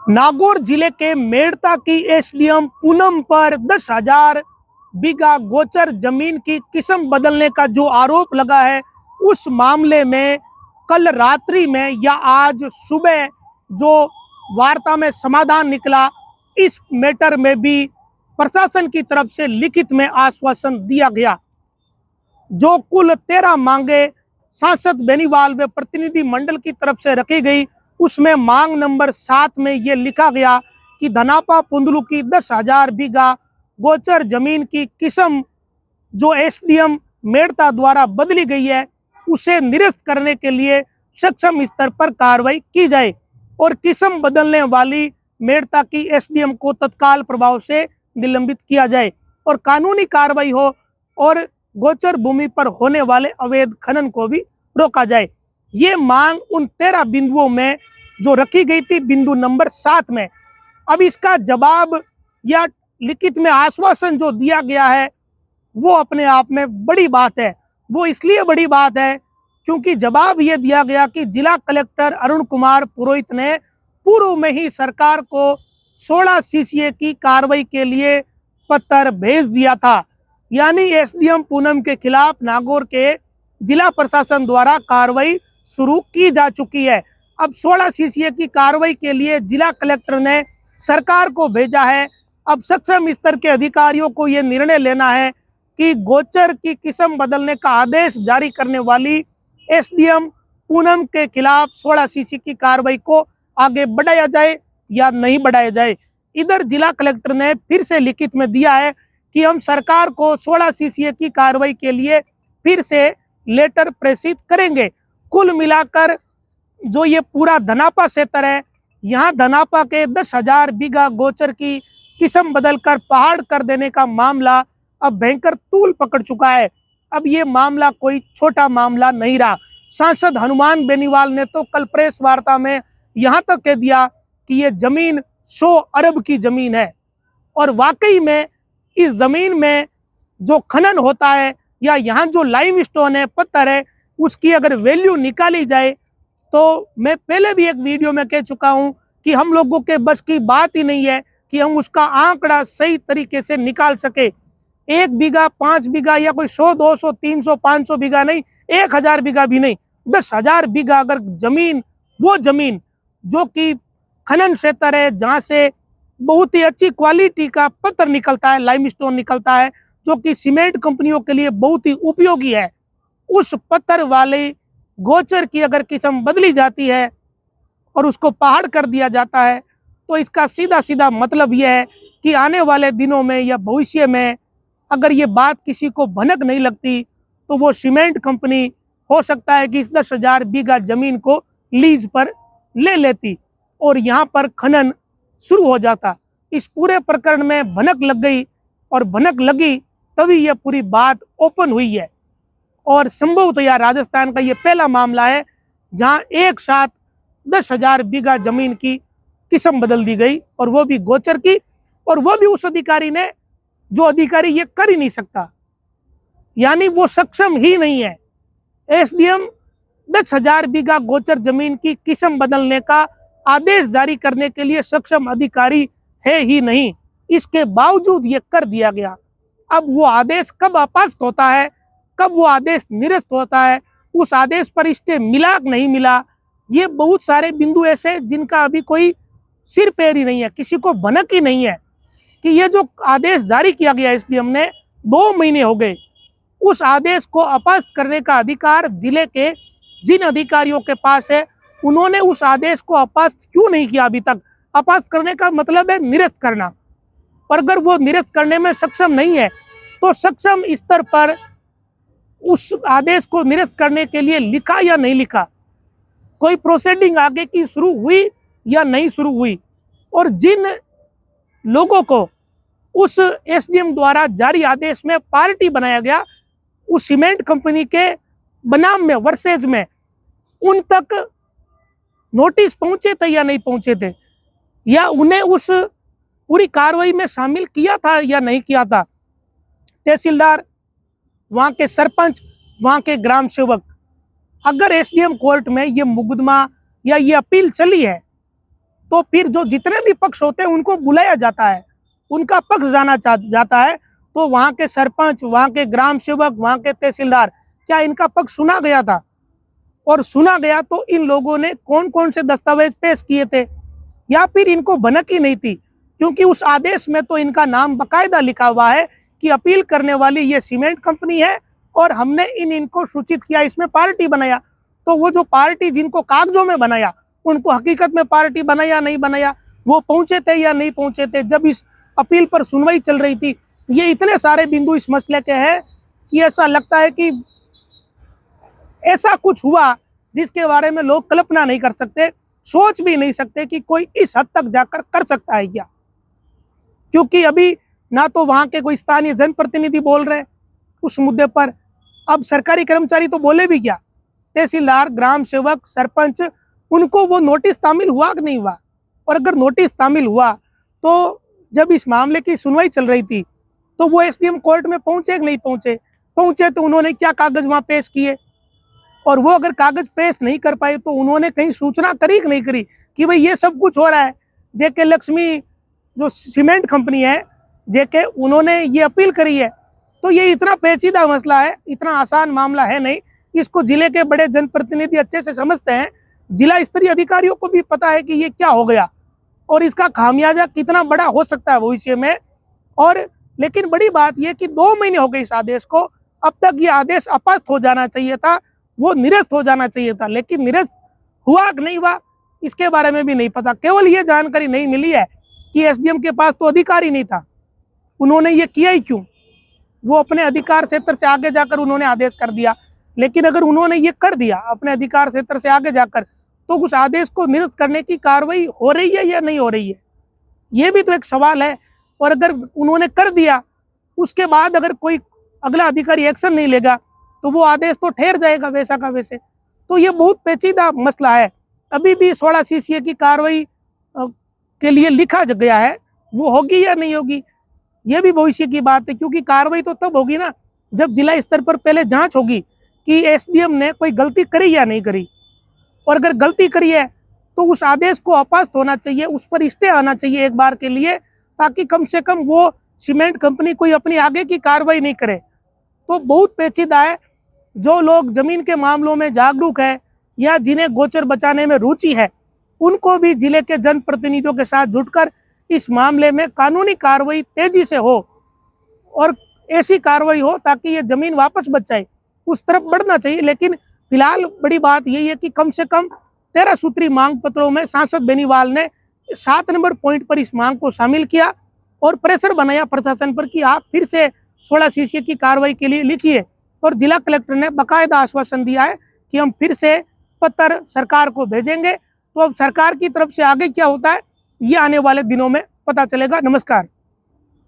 नागौर जिले के मेड़ता की एसडीएम पूनम पर 10,000 बीघा गोचर जमीन की किस्म बदलने का जो आरोप लगा है, उस मामले में कल रात्रि में या आज सुबह जो वार्ता में समाधान निकला, इस मैटर में भी प्रशासन की तरफ से लिखित में आश्वासन दिया गया। जो कुल 13 मांगे सांसद बेनीवाल व प्रतिनिधि मंडल की तरफ से रखी गई, उसमें मांग नंबर 7 में ये लिखा गया कि धनापा पुंदलू की 10,000 बीघा गोचर जमीन की किस्म जो एसडीएम मेड़ता द्वारा बदली गई है, उसे निरस्त करने के लिए सक्षम स्तर पर कार्रवाई की जाए और किस्म बदलने वाली मेड़ता की एसडीएम को तत्काल प्रभाव से निलंबित किया जाए और कानूनी कार्रवाई हो और गोचर भूमि पर होने वाले अवैध खनन को भी रोका जाए। ये मांग उन 13 बिंदुओं में जो रखी गई थी बिंदु नंबर 7 में। अब इसका जवाब या लिखित में आश्वासन जो दिया गया है, वो अपने आप में बड़ी बात है। वो इसलिए बड़ी बात है क्योंकि जवाब ये दिया गया कि जिला कलेक्टर अरुण कुमार पुरोहित ने पूर्व में ही सरकार को 16 सीसीए की कार्रवाई के लिए पत्र भेज दिया था। यानी एसडीएम पूनम के खिलाफ नागौर के जिला प्रशासन द्वारा कार्रवाई शुरू की जा चुकी है। अब 16 सीसीए की कार्रवाई के लिए जिला कलेक्टर ने सरकार को भेजा है। अब सक्षम स्तर के अधिकारियों को यह निर्णय लेना है कि गोचर की किस्म बदलने का आदेश जारी करने वाली एसडीएम पूनम के खिलाफ 16 सीसी की कार्रवाई को आगे बढ़ाया जाए या नहीं बढ़ाया जाए। इधर जिला कलेक्टर ने फिर से लिखित में दिया है कि हम सरकार को 16 सीसीए की कार्रवाई के लिए फिर से लेटर प्रेषित करेंगे। कुल मिलाकर जो ये पूरा धनापा क्षेत्र है, यहाँ धनापा के 10,000 बीघा गोचर की किस्म बदलकर पहाड़ कर देने का मामला अब भयंकर तूल पकड़ चुका है। अब ये मामला कोई छोटा मामला नहीं रहा। सांसद हनुमान बेनीवाल ने तो कल प्रेस वार्ता में यहाँ तक कह दिया कि ये जमीन 100 अरब की जमीन है और वाकई में इस जमीन में जो खनन होता है या यहाँ जो लाइमस्टोन है, पत्थर है, उसकी अगर वैल्यू निकाली जाए तो मैं पहले भी एक वीडियो में कह चुका हूँ कि हम लोगों के बस की बात ही नहीं है कि हम उसका आंकड़ा सही तरीके से निकाल सके। 1 बीघा, 5 बीघा या कोई 100, 200, 300, 500 बीघा नहीं, 1,000 बीघा भी नहीं, 10,000 बीघा अगर जमीन, वो जमीन जो कि खनन क्षेत्र है, जहाँ से बहुत ही अच्छी क्वालिटी का पत्थर निकलता है, लाइमस्टोन निकलता है, जो कि सीमेंट कंपनियों के लिए बहुत ही उपयोगी है, उस पत्थर वाले गोचर की अगर किस्म बदली जाती है और उसको पहाड़ कर दिया जाता है, तो इसका सीधा सीधा मतलब यह है कि आने वाले दिनों में या भविष्य में अगर ये बात किसी को भनक नहीं लगती तो वो सीमेंट कंपनी हो सकता है कि इस 10,000 बीघा जमीन को लीज पर ले लेती और यहाँ पर खनन शुरू हो जाता। इस पूरे प्रकरण में भनक लग गई और भनक लगी तभी यह पूरी बात ओपन हुई है और संभवतः राजस्थान का ये पहला मामला है जहां एक साथ 10,000 बीघा जमीन की किस्म बदल दी गई और वो भी गोचर की, और वो भी उस अधिकारी ने जो अधिकारी ये कर ही नहीं सकता, यानी वो सक्षम ही नहीं है। एसडीएम 10,000 बीघा गोचर जमीन की किस्म बदलने का आदेश जारी करने के लिए सक्षम अधिकारी है ही नहीं, इसके बावजूद ये कर दिया गया। अब वो आदेश कब आपस्त होता है, कब वो आदेश निरस्त होता है, उस आदेश पर स्टे मिला नहीं मिला, ये बहुत सारे बिंदु ऐसे जिनका अभी कोई सिर पैर ही नहीं है, किसी को भनक ही नहीं है कि ये जो आदेश जारी किया गया एसडीएम ने 2 महीने हो गए, उस आदेश को आपस्त करने का अधिकार जिले के जिन अधिकारियों के पास है, उन्होंने उस आदेश को आपस्त क्यों नहीं किया अभी तक। आपस्त करने का मतलब है निरस्त करना, और अगर वो निरस्त करने में सक्षम नहीं है तो सक्षम स्तर पर उस आदेश को निरस्त करने के लिए लिखा या नहीं लिखा, कोई प्रोसीडिंग आगे की शुरू हुई या नहीं शुरू हुई, और जिन लोगों को उस एसडीएम द्वारा जारी आदेश में पार्टी बनाया गया, उस सीमेंट कंपनी के बनाम में, वर्सेज में, उन तक नोटिस पहुंचे थे या नहीं पहुंचे थे, या उन्हें उस पूरी कार्रवाई में शामिल किया था या नहीं किया था। तहसीलदार, वहाँ के सरपंच, वहाँ के ग्राम सेवक, अगर एसडीएम कोर्ट में ये मुकदमा या ये अपील चली है तो फिर जो जितने भी पक्ष होते हैं उनको बुलाया जाता है, उनका पक्ष जाना जाता है। तो वहाँ के सरपंच, वहाँ के ग्राम सेवक, वहाँ के तहसीलदार, क्या इनका पक्ष सुना गया था? और सुना गया तो इन लोगों ने कौन कौन से दस्तावेज पेश किए थे, या फिर इनको भनक ही नहीं थी? क्योंकि उस आदेश में तो इनका नाम बकायदा लिखा हुआ है कि अपील करने वाली ये सीमेंट कंपनी है और हमने इनको सूचित किया, इसमें पार्टी बनाया। तो वो जो पार्टी जिनको कागजों में बनाया, उनको हकीकत में पार्टी बनाया नहीं बनाया, वो पहुंचे थे या नहीं पहुंचे थे जब इस अपील पर सुनवाई चल रही थी? ये इतने सारे बिंदु इस मसले के हैं कि ऐसा लगता है कि ऐसा कुछ हुआ जिसके बारे में लोग कल्पना नहीं कर सकते, सोच भी नहीं सकते कि कोई इस हद तक जाकर कर सकता है क्या। क्योंकि अभी ना तो वहां के कोई स्थानीय जनप्रतिनिधि बोल रहे उस मुद्दे पर, अब सरकारी कर्मचारी तो बोले भी क्या? तहसीलदार, ग्राम सेवक, सरपंच, उनको वो नोटिस तामील हुआ कि नहीं हुआ? और अगर नोटिस तामील हुआ तो जब इस मामले की सुनवाई चल रही थी तो वो एसडीएम कोर्ट में पहुंचे कि नहीं पहुंचे? पहुंचे तो उन्होंने क्या कागज वहां पेश किए? और वो अगर कागज पेश नहीं कर पाए तो उन्होंने कहीं सूचना करी कि नहीं करी कि भाई ये सब कुछ हो रहा है? जेके लक्ष्मी जो सीमेंट कंपनी है, जेके, उन्होंने ये अपील करी है। तो ये इतना पेचीदा मसला है, इतना आसान मामला है नहीं। इसको जिले के बड़े जनप्रतिनिधि अच्छे से समझते हैं, जिला स्तरीय अधिकारियों को भी पता है कि ये क्या हो गया और इसका खामियाजा कितना बड़ा हो सकता है भविष्य में। और लेकिन बड़ी बात यह कि 2 महीने हो गए इस आदेश को, अब तक ये आदेश अपस्त हो जाना चाहिए था, वो निरस्त हो जाना चाहिए था। लेकिन निरस्त हुआ कि नहीं हुआ इसके बारे में भी नहीं पता। केवल ये जानकारी नहीं मिली है कि एसडीएम के पास तो अधिकार ही नहीं था, उन्होंने ये किया ही क्यों? वो अपने अधिकार क्षेत्र से आगे जाकर उन्होंने आदेश कर दिया। लेकिन अगर उन्होंने ये कर दिया अपने अधिकार क्षेत्र से आगे जाकर, तो उस आदेश को निरस्त करने की कार्रवाई हो रही है या नहीं हो रही है, ये भी तो एक सवाल है। और अगर उन्होंने कर दिया, उसके बाद अगर कोई अगला अधिकारी एक्शन नहीं लेगा तो वो आदेश तो ठहर जाएगा वैसा का वैसे। तो ये बहुत पेचीदा मसला है। अभी भी 16 सीसीए की कार्रवाई के लिए लिखा गया है, वो होगी या नहीं होगी ये भी भविष्य की बात है। क्योंकि कार्रवाई तो तब होगी ना जब जिला स्तर पर पहले जांच होगी कि एसडीएम ने कोई गलती करी या नहीं करी। और अगर गलती करी है तो उस आदेश को अपस्त होना चाहिए, उस पर स्टे आना चाहिए एक बार के लिए, ताकि कम से कम वो सीमेंट कंपनी कोई अपनी आगे की कार्रवाई नहीं करे। तो बहुत पेचीदा है। जो लोग जमीन के मामलों में जागरूक है या जिन्हें गोचर बचाने में रुचि है, उनको भी जिले के जनप्रतिनिधियों के साथ जुटकर इस मामले में कानूनी कार्रवाई तेजी से हो और ऐसी कार्रवाई हो ताकि ये जमीन वापस बच जाए, उस तरफ बढ़ना चाहिए। लेकिन फिलहाल बड़ी बात यही है कि कम से कम 13 सूत्री मांग पत्रों में सांसद बेनीवाल ने 7 नंबर पॉइंट पर इस मांग को शामिल किया और प्रेशर बनाया प्रशासन पर कि आप फिर से 16 सीसीए की कार्रवाई के लिए लिखिए। और जिला कलेक्टर ने बाकायदा आश्वासन दिया है कि हम फिर से पत्र सरकार को भेजेंगे। तो अब सरकार की तरफ से आगे क्या होता है ये आने वाले दिनों में पता चलेगा। नमस्कार।